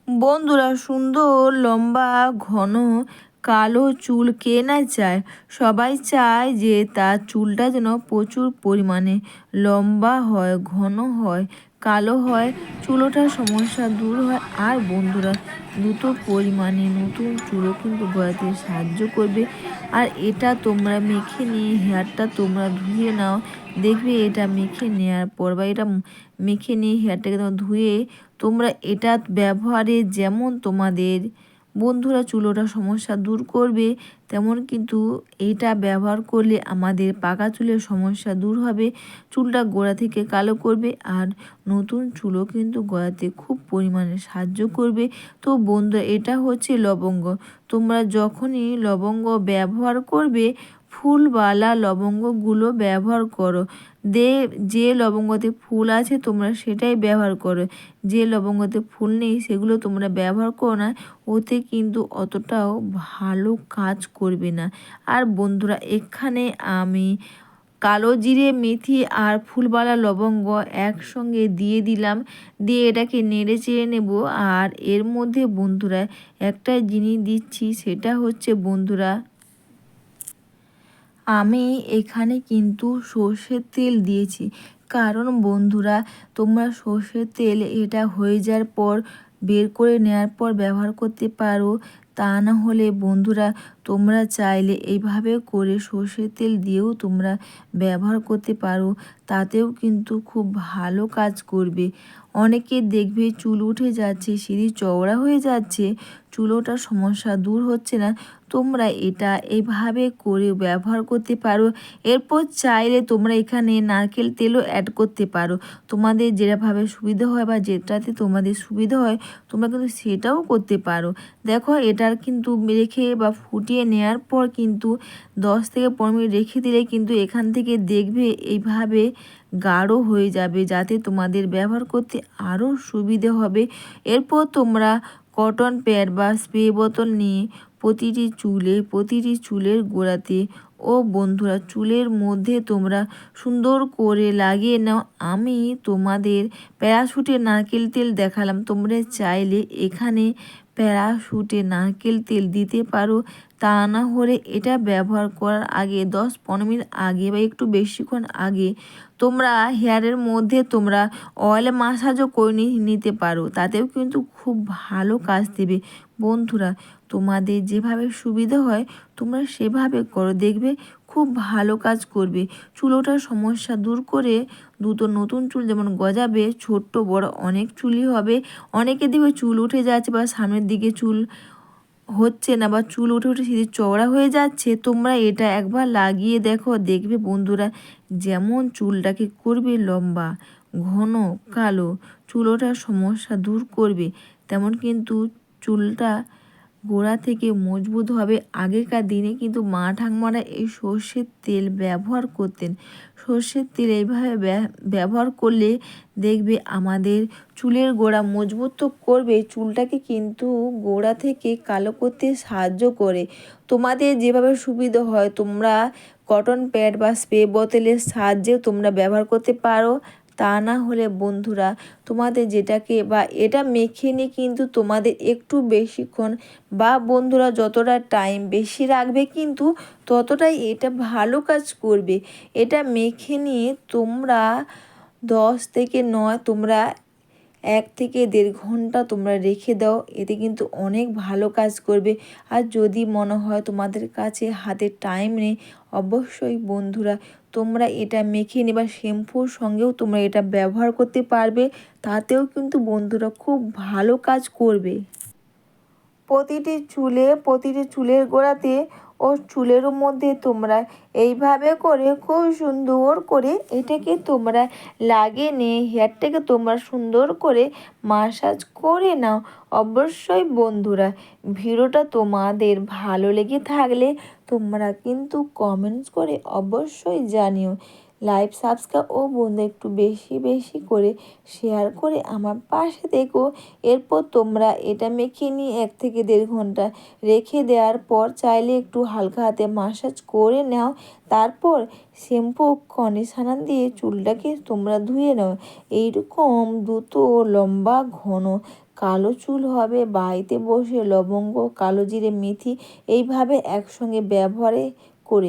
বন্ধুরা, সুন্দর লম্বা ঘন কালো চুল কে না চায়? সবাই চায় যে তার চুলটা যেন প্রচুর পরিমাণে লম্বা হয়, ঘন হয়, কালো হয়, চুলোটার সমস্যা দূর হয়। আর বন্ধুরা, দ্রুত পরিমাণে নতুন চুলও কিন্তু গড়াতে সাহায্য করবে। আর এটা তোমরা মেখে নিয়ে হেয়ারটা তোমরা ধুয়ে নাও, দেখবে এটা মেখে নেওয়ার পর বা এটা মেখে নিয়ে হেয়ারটাকে তোমরা ধুয়ে তোমরা এটা ব্যবহারে যেমন তোমাদের বন্ধুরা চুলোটা সমস্যা দূর করবে, তেমন কিন্তু এটা ব্যবহার করলে আমাদের পাকা চুলের সমস্যা দূর হবে, চুলটা গোড়া থেকে কালো করবে আর নতুন চুলও কিন্তু গড়াতে খুব পরিমাণে সাহায্য করবে। তো বন্ধুরা, এটা হচ্ছে লবঙ্গ। তোমরা যখনই লবঙ্গ ব্যবহার করবে, ফুলওয়ালা লবঙ্গগুলো ব্যবহার করো। যে লবঙ্গতে ফুল আছে তোমরা সেটাই ব্যবহার করো, যে লবঙ্গতে ফুল নেই সেগুলো তোমরা ব্যবহার করো না, ওতে কিন্তু অতটাও ভালো কাজ করবে না। আর বন্ধুরা, এখানে আমি কালো জিরে, মেথি আর ফুলবালা লবঙ্গ একসঙ্গে দিয়ে দিলাম, দিয়ে এটাকে নেড়ে চেড়ে নেব। আর এর মধ্যে বন্ধুরা একটা জিনিস দিচ্ছি, সেটা হচ্ছে বন্ধুরা, আমি এখানে কিন্তু সর্ষের তেল দিয়েছি। কারণ বন্ধুরা, তোমরা সর্ষের তেল এটা হয়ে যাওয়ার পর বের করে নেওয়ার পর ব্যবহার করতে পারো। তা না হলে বন্ধুরা, তোমরা চাইলে এইভাবে করে সর্ষের তেল দিয়েও তোমরা ব্যবহার করতে পারো, তাতেও কিন্তু খুব ভালো কাজ করবে। অনেকে দেখবে চুল উঠে যাচ্ছে, সিঁড়ি চওড়া হয়ে যাচ্ছে, চুলোটার সমস্যা দূর হচ্ছে না, তোমরা এটা এইভাবে করে ব্যবহার করতে পারো। এরপর চাইলে তোমরা এখানে নারকেল তেলও অ্যাড করতে পারো। তোমাদের যেভাবে সুবিধা হয় বা যেটাতে তোমাদের সুবিধা হয় তোমরা কিন্তু সেটাও করতে পারো। দেখো, এটার কিন্তু রেখে বা ফুটিয়ে নেওয়ার পর কিন্তু 10 থেকে 15 মিনিট রেখে দিলে কিন্তু এখান থেকে দেখবে এইভাবে গাঢ় হয়ে যাবে, যাতে তোমাদের ব্যবহার করতে আরও সুবিধে হবে। এরপর তোমরা কটন প্যাড বা স্প্রে বোতল নিয়ে প্রতিটি চুলের গোড়াতে ও বন্ধুরা চুলের মধ্যে তোমরা সুন্দর করে লাগিয়ে নাও। আমি তোমাদের প্যারাশুটে নারকেল তেল দেখালাম, তোমরা চাইলে এখানে প্যারাশুটে নারকেল তেল দিতে পারো। তা না হলে এটা ব্যবহার করার আগে 10-15 মিনিট আগে বা একটু বেশিক্ষণ আগে তোমরা হেয়ারের মধ্যে তোমরা অয়েল মাসাজও করে নিতে পারো, তাতেও কিন্তু খুব ভালো কাজ দেবে। বন্ধুরা, তোমাদের যেভাবে সুবিধা হয় তোমরা সেভাবে করো, দেখবে খুব ভালো কাজ করবে। চুলোটার সমস্যা দূর করে দ্রুত নতুন চুল যেমন গজাবে, ছোট্ট বড় অনেক চুলই হবে। অনেকে দেখবে চুল উঠে যাচ্ছে বা সামনের দিকে চুল হচ্ছে না বা চুল উঠে উঠে সিঁড়ি চওড়া হয়ে যাচ্ছে, তোমরা এটা একবার লাগিয়ে দেখো, দেখবে বন্ধুরা যেমন চুলটাকে করবে লম্বা, ঘন, কালো, চুল ওঠার সমস্যা দূর করবে, তেমন কিন্তু চুলটা গোড়া থেকে মজবুত হবে। আগেকার দিনে কিন্তু মা ঠাকুমারা এই সর্ষের তেল ব্যবহার করতেন। সর্ষের তেল এইভাবে ব্যবহার করলে দেখবে আমাদের চুলের গোড়া মজবুত তো করবে, চুলটাকে কিন্তু গোড়া থেকে কালো করতে সাহায্য করে। তোমাদের যেভাবে সুবিধা হয় তোমরা কটন প্যাড বা স্প্রে বোতলের সাহায্যেও তোমরা ব্যবহার করতে পারো। তা না হলে বন্ধুরা, তোমাদের যেটাকে বা এটা মেখে নিয়ে কিন্তু তোমাদের একটু বেশিক্ষণ বা বন্ধুরা যতটা টাইম বেশি রাখবে কিন্তু ততটাই এটা ভালো কাজ করবে। এটা মেখে নিয়ে তোমরা 10 থেকে 9 তোমরা 1 থেকে 1.5 ঘন্টা তোমরা রেখে দাও, এতে কিন্তু অনেক ভালো কাজ করবে। আর যদি মনে হয় তোমাদের কাছে হাতে টাইম নেই, অবশ্যই বন্ধুরা তোমরা এটা মেখে নেবা, শ্যাম্পুর সঙ্গেও তোমরা এটা ব্যবহার করতে পারবে, তাতেও কিন্তু বন্ধুরা খুব ভালো কাজ করবে। প্রতিটি চুলের গোড়াতে ও চুলের মধ্যে তোমরা এইভাবে করে খুব সুন্দর করে এটাকে তোমরা লাগিয়ে নিয়ে হেয়ারটাকে তোমরা সুন্দর করে মাসাজ করে নাও। অবশ্যই বন্ধুরা, ভিডিওটা তোমাদের ভালো লেগে থাকলে তোমরা কিন্তু কমেন্টস করে অবশ্যই জানিও। লাইভ সাবস্ক্রাইব ও বন্ধু একটু বেশি বেশি করে শেয়ার করে আমার পাশে দেখো। এরপর তোমরা এটা মেখে নিয়ে 1 থেকে 1.5 ঘন্টা রেখে দেওয়ার পর চাইলে একটু হালকা হাতে মাসাজ করে নাও। তারপর শ্যাম্পু কন্ডিশনার দিয়ে চুলটাকে তোমরা ধুয়ে নাও। এইরকম দ্রুত লম্বা ঘন কালো চুল হবে। বাড়িতে বসে লবঙ্গ, কালো জিরে, মেথি এইভাবে একসঙ্গে ব্যবহারে